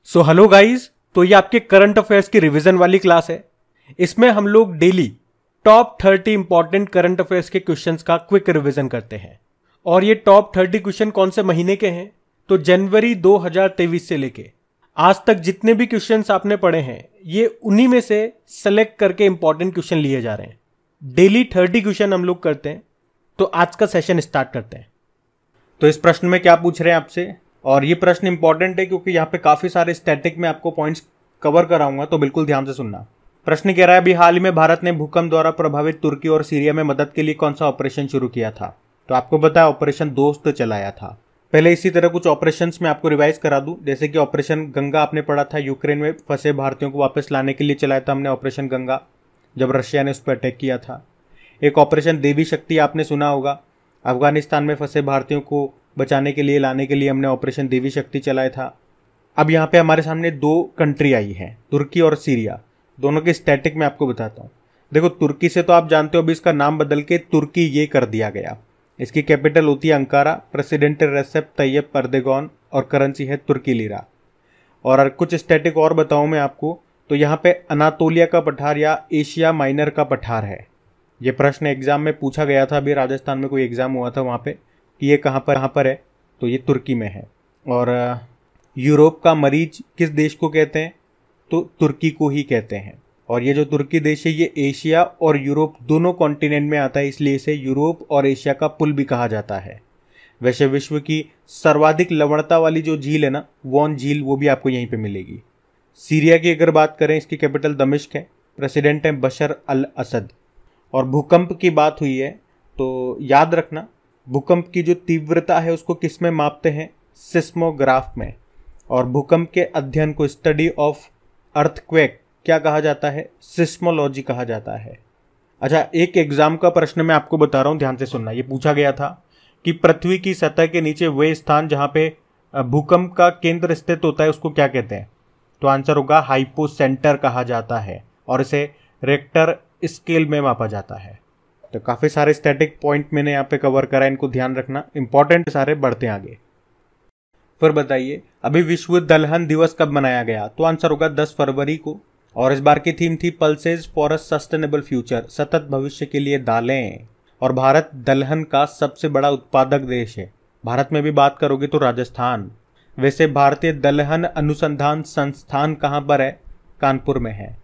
So hello guys, तो ये आपके करंट अफेयर्स की रिवीजन वाली क्लास है। इसमें हम लोग daily top 30 important current affairs के क्वेश्चंस का क्विक रिवीजन करते हैं। और ये टॉप 30 क्वेश्चन कौन से महीने के हैं? तो जनवरी 2023 से लेके आज तक जितने भी क्वेश्चंस आपने पढ़े हैं, ये उन्हीं में से सेलेक्ट करके इंपॉर्टेंट क्वेश्चन लिए जा रहे हैं। डेली 30 क्वेश्चन हम लोग करते हैं। तो आज का सेशन स्टार्ट करते हैं। तो इस प्रश्न में क्या पूछ रहे हैं आपसे, और ये प्रश्न इंपॉर्टेंट है क्योंकि यहाँ पे काफी सारे स्टैटिक में आपको पॉइंट्स कवर कराऊंगा, तो बिल्कुल ध्यान से सुनना। प्रश्न कह रहा है, अभी हाल ही में भारत ने भूकंप द्वारा प्रभावित तुर्की और सीरिया में मदद के लिए कौन सा ऑपरेशन शुरू किया था? तो आपको पता है ऑपरेशन दोस्त चलाया था। पहले इसी तरह कुछ ऑपरेशंस में आपको रिवाइज करा दूं, जैसे कि ऑपरेशन गंगा आपने पढ़ा था, यूक्रेन में फंसे भारतीयों को वापस लाने के लिए चलाया था हमने ऑपरेशन गंगा, जब रशिया ने उस पर अटैक किया था। एक ऑपरेशन देवी शक्ति आपने सुना होगा, अफगानिस्तान में फंसे भारतीयों को बचाने के लिए लाने के लिए हमने ऑपरेशन देवी शक्ति चलाया था। अब यहाँ पे हमारे सामने दो कंट्री आई है, तुर्की और सीरिया। दोनों के स्टैटिक में आपको बताता हूँ। देखो, तुर्की से तो आप जानते हो अभी इसका नाम बदल के तुर्की ये कर दिया गया। इसकी कैपिटल होती है Ankara, president Recep Tayyip Erdogan और करेंसी है तुर्की लीरा। और कुछ स्टैटिक और बताऊँ मैं आपको, तो यहाँ पे अनातोलिया का पठार या एशिया माइनर का पठार है। ये प्रश्न एग्जाम में पूछा गया था, अभी राजस्थान में कोई एग्जाम हुआ था वहाँ पे कि ये कहाँ पर है, तो ये तुर्की में है। और यूरोप का मरीज किस देश को कहते हैं? तो तुर्की को ही कहते हैं। और ये जो तुर्की देश है ये एशिया और यूरोप दोनों कॉन्टिनेंट में आता है, इसलिए इसे यूरोप और एशिया का पुल भी कहा जाता है। वैसे विश्व की सर्वाधिक लवणता वाली जो झील है ना, वॉन झील, वो भी आपको यहीं पे मिलेगी। सीरिया की अगर बात करें, इसकी कैपिटल दमिश्क है, प्रेसिडेंट है बशर अल असद। और भूकंप की बात हुई है तो याद रखना, भूकंप की जो तीव्रता है उसको किस में मापते हैं? सिस्मोग्राफ में। और भूकंप के अध्ययन को, स्टडी ऑफ अर्थक्वेक, क्या कहा जाता है? सिस्मोलॉजी कहा जाता है। अच्छा, एक एग्जाम का प्रश्न मैं आपको बता रहा हूँ, ध्यान से सुनना। ये पूछा गया था कि पृथ्वी की सतह के नीचे वे स्थान जहाँ पे भूकंप का केंद्र स्थित होता है उसको क्या कहते हैं? तो आंसर होगा हाइपोसेंटर कहा जाता है, और इसे रेक्टर स्केल में मापा जाता है। तो काफी सारे स्टैटिक पॉइंट मैंने यहाँ पे कवर करा, इनको ध्यान रखना, इंपॉर्टेंट सारे। बढ़ते हैं आगे। फिर बताइए, अभी विश्व दलहन दिवस कब मनाया गया? तो आंसर होगा 10 फरवरी को। और इस बार की थीम थी pulses for a sustainable future, सतत भविष्य के लिए दालें। और भारत दलहन का सबसे बड़ा उत्पादक देश है। भारत में भी बात करोगे तो राजस्थान। वैसे भारतीय दलहन अनुसंधान संस्थान कहाँ पर है? कानपुर में है।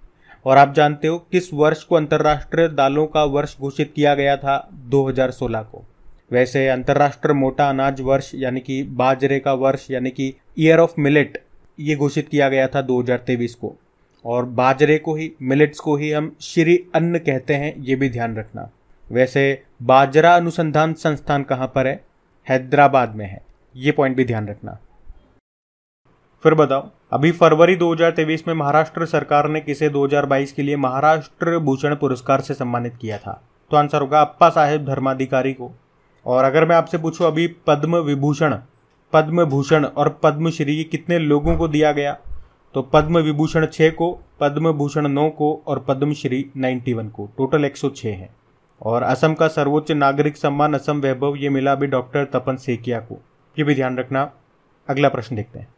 और आप जानते हो किस वर्ष को अंतर्राष्ट्रीय दालों का वर्ष घोषित किया गया था? 2016 को। वैसे अंतर्राष्ट्रीय मोटा अनाज वर्ष यानी कि बाजरे का वर्ष यानी कि ईयर ऑफ मिलेट, ये घोषित किया गया था 2023 को। और बाजरे को ही, मिलेट्स को ही हम श्री अन्न कहते हैं, ये भी ध्यान रखना। वैसे बाजरा अनुसंधान संस्थान कहाँ पर है? हैदराबाद में है, ये पॉइंट भी ध्यान रखना। फिर बताओ, अभी फरवरी 2023 में महाराष्ट्र सरकार ने किसे 2022 के लिए महाराष्ट्र भूषण पुरस्कार से सम्मानित किया था? तो आंसर होगा अप्पा साहेब धर्माधिकारी को। और अगर मैं आपसे पूछूं, अभी पद्म विभूषण, पद्म भूषण और पद्मश्री कितने लोगों को दिया गया? तो पद्म विभूषण 6 को, पद्म भूषण 9 को और पद्मश्री 91 को, टोटल 106 है। और असम का सर्वोच्च नागरिक सम्मान असम वैभव, ये मिला अभी डॉक्टर तपन सेकिया को, ये भी ध्यान रखना। अगला प्रश्न देखते हैं।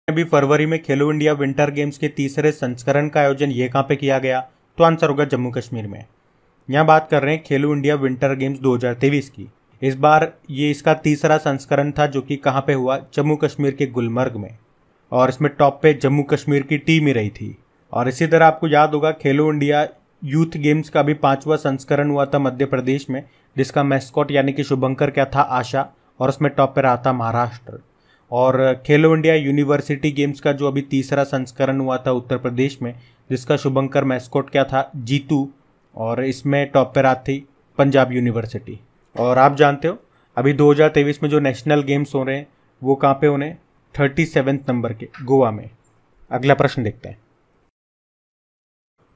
अभी फरवरी में खेलो इंडिया विंटर गेम्स के तीसरे संस्करण का आयोजन ये कहाँ पे किया गया? तो आंसर होगा जम्मू कश्मीर में। यहाँ बात कर रहे हैं खेलो इंडिया विंटर गेम्स 2023 की। इस बार ये इसका तीसरा संस्करण था, जो कि कहाँ पे हुआ? जम्मू कश्मीर के गुलमर्ग में। और इसमें टॉप पे जम्मू कश्मीर की टीम ही रही थी। और इसी तरह आपको याद होगा खेलो इंडिया यूथ गेम्स का भी 5वां संस्करण हुआ था मध्य प्रदेश में, जिसका मैस्कॉट यानी कि शुभंकर क्या था? आशा। और उसमें टॉप पे रहा था महाराष्ट्र। और खेलो इंडिया यूनिवर्सिटी गेम्स का जो अभी तीसरा संस्करण हुआ था उत्तर प्रदेश में, जिसका शुभंकर मैस्कॉट क्या था? जीतू। और इसमें टॉप पे रहा थी पंजाब यूनिवर्सिटी। और आप जानते हो अभी 2023 में जो नेशनल गेम्स हो रहे हैं वो कहाँ पे होने? 37 नंबर के, गोवा में। अगला प्रश्न देखते हैं।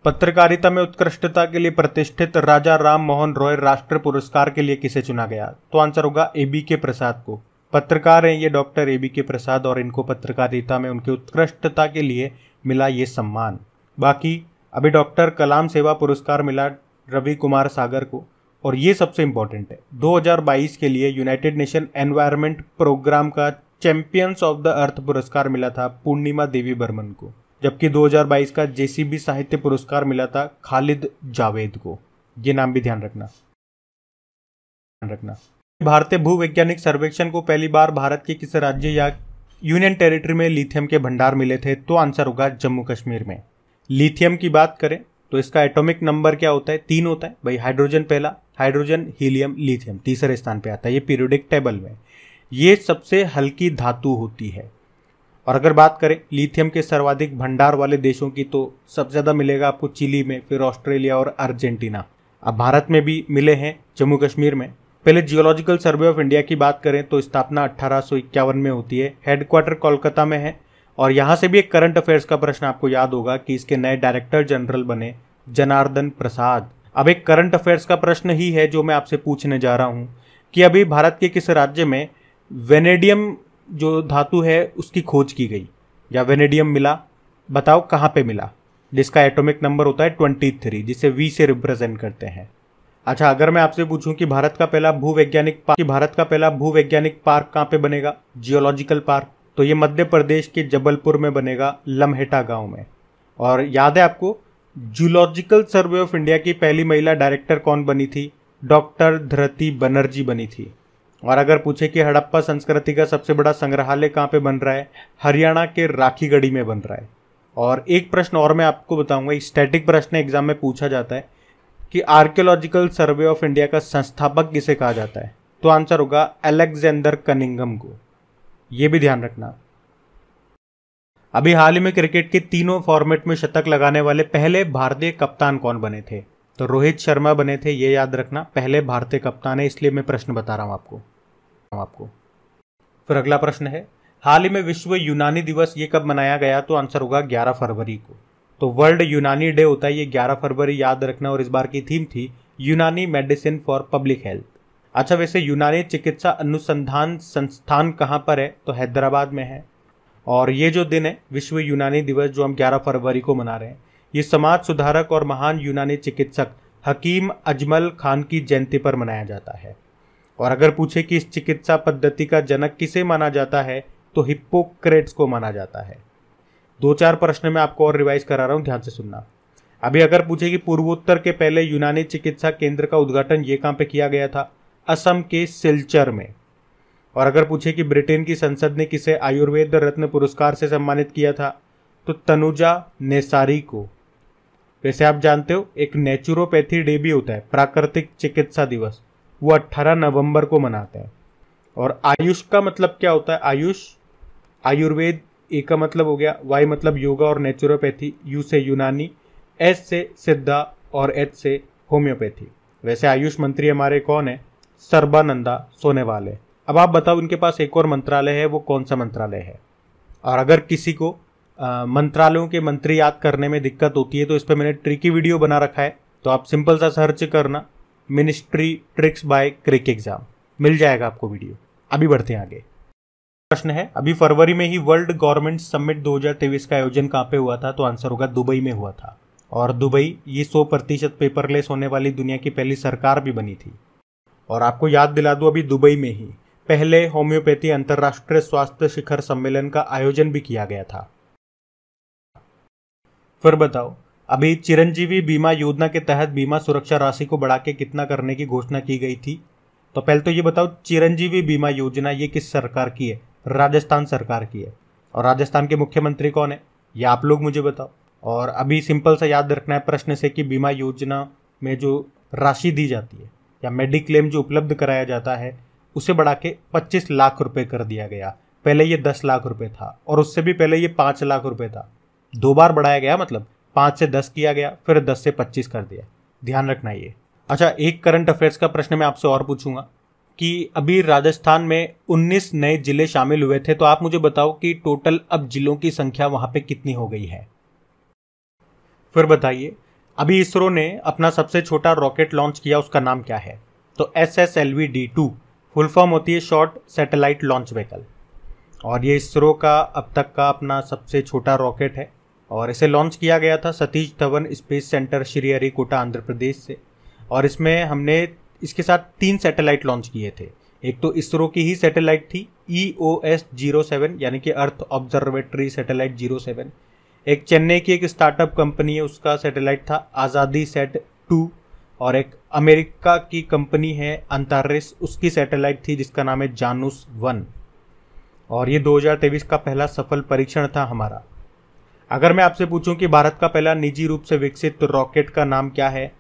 पत्रकारिता में उत्कृष्टता के लिए प्रतिष्ठित राजा राम मोहन रॉय राष्ट्रीय पुरस्कार के लिए किसे चुना गया? तो आंसर होगा ABK प्रसाद को। पत्रकार हैं ये डॉक्टर ABK प्रसाद, और इनको पत्रकारिता में उनकी उत्कृष्टता के लिए मिला ये सम्मान। बाकी अभी डॉक्टर कलाम सेवा पुरस्कार मिला रवि कुमार सागर को। और ये सबसे इंपॉर्टेंट है, 2022 के लिए यूनाइटेड नेशन एनवायरनमेंट प्रोग्राम का चैंपियंस ऑफ द अर्थ पुरस्कार मिला था पूर्णिमा देवी बर्मन को, जबकि 2022 का जेसीबी साहित्य पुरस्कार मिला था खालिद जावेद को। ये नाम भी ध्यान रखना। भारतीय भूवैज्ञानिक सर्वेक्षण को पहली बार भारत के किस राज्य या यूनियन टेरिटरी में लिथियम के भंडार मिले थे? तो आंसर होगा जम्मू कश्मीर में। लिथियम की बात करें तो इसका एटॉमिक नंबर क्या होता है? 3 होता है भाई। हाइड्रोजन पहला, हाइड्रोजन, हीलियम, लिथियम तीसरे स्थान पे आता है ये पीरियोडिक टेबल में। ये सबसे हल्की धातु होती है। और अगर बात करें लिथियम के सर्वाधिक भंडार वाले देशों की तो सबसे ज़्यादा मिलेगा आपको चिली में, फिर ऑस्ट्रेलिया और अर्जेंटीना। अब भारत में भी मिले हैं जम्मू कश्मीर में। पहले जियोलॉजिकल सर्वे ऑफ इंडिया की बात करें तो स्थापना 1851 में होती है। हेडक्वार्टर कोलकाता में है। और यहाँ से भी एक करंट अफेयर्स का प्रश्न आपको याद होगा कि इसके नए डायरेक्टर जनरल बने जनार्दन प्रसाद। अब एक करंट अफेयर्स का प्रश्न ही है जो मैं आपसे पूछने जा रहा हूँ कि अभी भारत के किस राज्य में वेनेडियम जो धातु है उसकी खोज की गई या वेनेडियम मिला? बताओ कहाँ पे मिला? जिसका एटॉमिक नंबर होता है 23, जिसे V से रिप्रेजेंट करते हैं। अच्छा, अगर मैं आपसे पूछूं कि भारत का पहला भूवैज्ञानिक पार्क कहाँ पे बनेगा, जियोलॉजिकल पार्क, तो ये मध्य प्रदेश के जबलपुर में बनेगा, लम्हेटा गांव में। और याद है आपको जूलॉजिकल सर्वे ऑफ इंडिया की पहली महिला डायरेक्टर कौन बनी थी? डॉक्टर धृति बनर्जी बनी थी। और अगर पूछे कि हड़प्पा संस्कृति का सबसे बड़ा संग्रहालय कहाँ पे बन रहा है? हरियाणा के राखीगढ़ी में बन रहा है। और एक प्रश्न और मैं आपको बताऊंगा, स्टैटिक प्रश्न एग्जाम में पूछा जाता है कि आर्कियोलॉजिकल सर्वे ऑफ इंडिया का संस्थापक किसे कहा जाता है? तो आंसर होगा अलेक्जेंडर कनिंघम को। यह भी ध्यान रखना। अभी हाल ही में क्रिकेट के तीनों फॉर्मेट में शतक लगाने वाले पहले भारतीय कप्तान कौन बने थे? तो रोहित शर्मा बने थे। ये याद रखना, पहले भारतीय कप्तान है, इसलिए मैं प्रश्न बता रहा हूं आपको। फिर अगला प्रश्न है, हाल ही में विश्व यूनानी दिवस ये कब मनाया गया? तो आंसर होगा 11 फरवरी को। तो वर्ल्ड यूनानी डे होता है ये 11 फरवरी, याद रखना। और इस बार की थीम थी यूनानी मेडिसिन फॉर पब्लिक हेल्थ। अच्छा, वैसे यूनानी चिकित्सा अनुसंधान संस्थान कहाँ पर है? तो हैदराबाद में है। और ये जो दिन है विश्व यूनानी दिवस जो हम 11 फरवरी को मना रहे हैं, ये समाज सुधारक और महान यूनानी चिकित्सक हकीम अजमल खान की जयंती पर मनाया जाता है। और अगर पूछे कि इस चिकित्सा पद्धति का जनक किसे माना जाता है तो हिप्पोक्रेट्स को माना जाता है। 2-4 प्रश्न मैं आपको और रिवाइज करा रहा हूं, ध्यान से सुनना। अभी अगर पूछे कि पूर्वोत्तर के पहले यूनानी चिकित्सा केंद्र का उद्घाटन ये कहां पे किया गया था? असम के सिलचर में। और अगर पूछे कि ब्रिटेन की संसद ने किसे आयुर्वेद रत्न पुरस्कार से सम्मानित किया था? तो तनुजा नेसारी को। वैसे आप जानते हो एक नेचुरोपैथी डे भी होता है, प्राकृतिक चिकित्सा दिवस, वो 18 नवंबर को मनाते हैं। और आयुष का मतलब क्या होता है? आयुष, आयुर्वेद, ए का मतलब हो गया, वाई मतलब योगा और नेचुरोपैथी, यू से यूनानी, एस से सिद्धा और एच से होम्योपैथी। वैसे आयुष मंत्री हमारे कौन है? सर्बानंदा सोनेवाल है। अब आप बताओ इनके पास एक और मंत्रालय है, वो कौन सा मंत्रालय है? और अगर किसी को मंत्रालयों के मंत्री याद करने में दिक्कत होती है तो इस पर मैंने ट्रिकी वीडियो बना रखा है, तो आप सिंपल सा सर्च करना मिनिस्ट्री ट्रिक्स बाय क्रिक एग्जाम, मिल जाएगा आपको वीडियो। अभी बढ़ते हैं आगे। प्रश्न है, अभी फरवरी में ही वर्ल्ड गवर्नमेंट समिट 2023 का आयोजन कहाँ पे हुआ था? तो आंसर होगा दुबई में हुआ था। और दुबई ये 100% पेपरलेस होने वाली दुनिया की पहली सरकार भी बनी थी। और आपको याद दिला दूं, अभी दुबई में ही पहले होम्योपैथी अंतर्राष्ट्रीय स्वास्थ्य शिखर सम्मेलन का आयोजन भी किया गया था। फिर बताओ, अभी चिरंजीवी बीमा योजना के तहत बीमा सुरक्षा राशि को बढ़ा के कितना करने की घोषणा की गई थी? तो पहले तो ये बताओ, चिरंजीवी बीमा योजना ये किस सरकार की है? राजस्थान सरकार की है। और राजस्थान के मुख्यमंत्री कौन है? ये आप लोग मुझे बताओ। और अभी सिंपल सा याद रखना है प्रश्न से कि बीमा योजना में जो राशि दी जाती है या मेडिक्लेम जो उपलब्ध कराया जाता है उसे बढ़ा के 25 लाख रुपए कर दिया गया। पहले ये 10 लाख रुपए था और उससे भी पहले ये 5 लाख रुपए था। 2 बार बढ़ाया गया, मतलब 5 से 10 किया गया, फिर 10 से 25 कर दिया। ध्यान रखना ये। अच्छा, एक करंट अफेयर्स का प्रश्न मैं आपसे और पूछूंगा कि अभी राजस्थान में 19 नए जिले शामिल हुए थे, तो आप मुझे बताओ कि टोटल अब जिलों की संख्या वहां पे कितनी हो गई है? फिर बताइए, अभी इसरो ने अपना सबसे छोटा रॉकेट लॉन्च किया, उसका नाम क्या है? तो SSLV-D2 फुल फॉर्म होती है शॉर्ट सैटेलाइट लॉन्च व्हीकल। और ये इसरो का अब तक का अपना सबसे छोटा रॉकेट है और इसे लॉन्च किया गया था सतीश धवन स्पेस सेंटर श्रीहरिकोटा आंध्र प्रदेश से। और इसमें हमने इसके साथ 3 सैटेलाइट लॉन्च किए थे। एक तो इसरो की ही सैटेलाइट थी EOS-07 यानी कि अर्थ ऑब्जर्वेटरी सैटेलाइट 07। एक चेन्नई की एक स्टार्टअप कंपनी है, उसका सैटेलाइट था आज़ादी सेट 2। और एक अमेरिका की कंपनी है अंतारिस, उसकी सैटेलाइट थी जिसका नाम है जानूस 1। और ये 2023 का पहला सफल परीक्षण था हमारा। अगर मैं आपसे पूछूं कि भारत का पहला निजी रूप से विकसित रॉकेट का नाम क्या है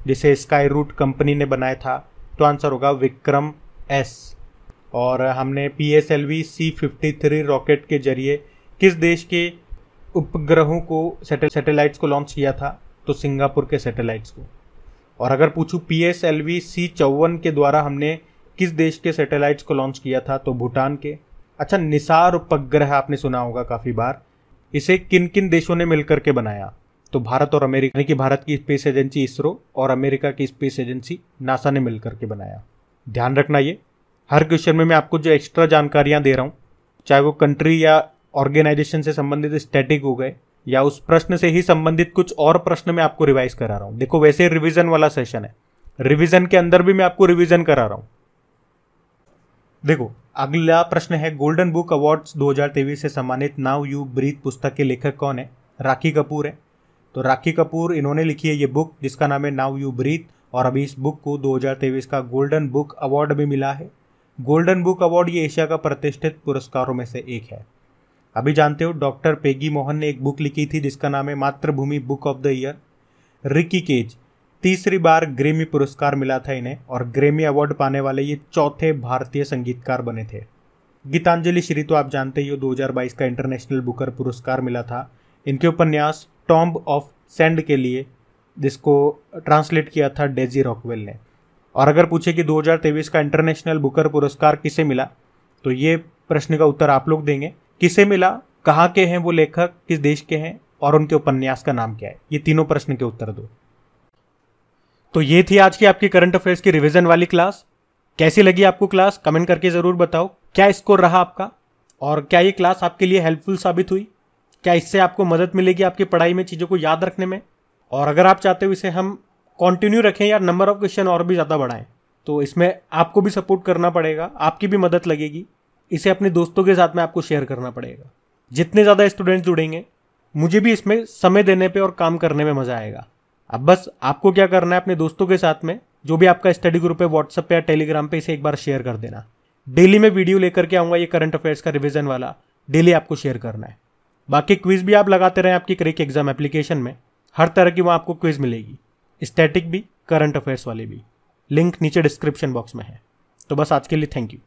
जिसे स्काई रूट कंपनी ने बनाया था, तो आंसर होगा विक्रम एस। और हमने PSLV C-53 रॉकेट के जरिए किस देश के उपग्रहों को सैटेलाइट्स को लॉन्च किया था, तो सिंगापुर के सैटेलाइट्स को। और अगर पूछूं PSLV C-54 के द्वारा हमने किस देश के सैटेलाइट्स को लॉन्च किया था, तो भूटान के। अच्छा, निसार उपग्रह आपने सुना होगा काफ़ी बार, इसे किन किन देशों ने मिलकर के बनाया, तो भारत और अमेरिका, यानी कि भारत की स्पेस एजेंसी इसरो और अमेरिका की स्पेस एजेंसी नासा ने मिलकर के बनाया। ध्यान रखना, ये हर क्वेश्चन में मैं आपको जो एक्स्ट्रा जानकारियां दे रहा हूँ, चाहे वो कंट्री या ऑर्गेनाइजेशन से संबंधित स्टैटिक हो गए या उस प्रश्न से ही संबंधित कुछ और प्रश्न मैं आपको रिवाइज करा रहा हूँ। देखो, वैसे रिवीजन वाला सेशन है, रिवीजन के अंदर भी मैं आपको रिवीजन करा रहा हूँ। देखो, अगला प्रश्न है, गोल्डन बुक अवार्ड्स 2023 से सम्मानित नाउ यू ब्रीथ पुस्तक के लेखक कौन है? राखी कपूर है। तो राखी कपूर, इन्होंने लिखी है ये बुक जिसका नाम है नाउ यू ब्रीथ, और अभी इस बुक को 2023 का गोल्डन बुक अवार्ड भी मिला है। गोल्डन बुक अवार्ड ये एशिया का प्रतिष्ठित पुरस्कारों में से एक है। अभी जानते हो डॉक्टर पेगी मोहन ने एक बुक लिखी थी जिसका नाम है Mathrubhumi book of the year. Ricky Kej, तीसरी बार ग्रेमी पुरस्कार मिला था इन्हें, और ग्रेमी अवार्ड पाने वाले ये चौथे भारतीय संगीतकार बने थे। गीतांजलि श्री तो आप जानते ही हो, 2022 का इंटरनेशनल बुकर पुरस्कार मिला था इनके उपन्यास टॉम्ब ऑफ सैंड के लिए, जिसको ट्रांसलेट किया था डेजी रॉकवेल ने। और अगर पूछे कि 2023 का इंटरनेशनल बुकर पुरस्कार किसे मिला, तो ये प्रश्न का उत्तर आप लोग देंगे। किसे मिला, कहाँ के हैं वो लेखक, किस देश के हैं, और उनके उपन्यास का नाम क्या है, ये तीनों प्रश्न के उत्तर दो। तो ये थी आज की आपकी करंट अफेयर्स की रिवीजन वाली क्लास। कैसी लगी आपको क्लास, कमेंट करके जरूर बताओ। क्या स्कोर रहा आपका, और क्या ये क्लास आपके लिए हेल्पफुल साबित हुई? क्या इससे आपको मदद मिलेगी आपकी पढ़ाई में, चीज़ों को याद रखने में? और अगर आप चाहते हो इसे हम कंटिन्यू रखें या नंबर ऑफ क्वेश्चन और भी ज़्यादा बढ़ाएं, तो इसमें आपको भी सपोर्ट करना पड़ेगा, आपकी भी मदद लगेगी। इसे अपने दोस्तों के साथ में आपको शेयर करना पड़ेगा। जितने ज़्यादा स्टूडेंट्स जुड़ेंगे, मुझे भी इसमें समय देने पे और काम करने में मज़ा आएगा। अब बस आपको क्या करना है, अपने दोस्तों के साथ में जो भी आपका स्टडी ग्रुप है व्हाट्सएप पे या टेलीग्राम पे, इसे एक बार शेयर कर देना। डेली मैं वीडियो लेकर के आऊँगा ये करंट अफेयर्स का रिवीजन वाला, डेली आपको शेयर करना है। बाकी क्विज भी आप लगाते रहें आपकी क्रिक एग्जाम एप्लीकेशन में, हर तरह की वहाँ आपको क्विज मिलेगी, स्टैटिक भी, करंट अफेयर्स वाली भी। लिंक नीचे डिस्क्रिप्शन बॉक्स में है। तो बस आज के लिए थैंक यू।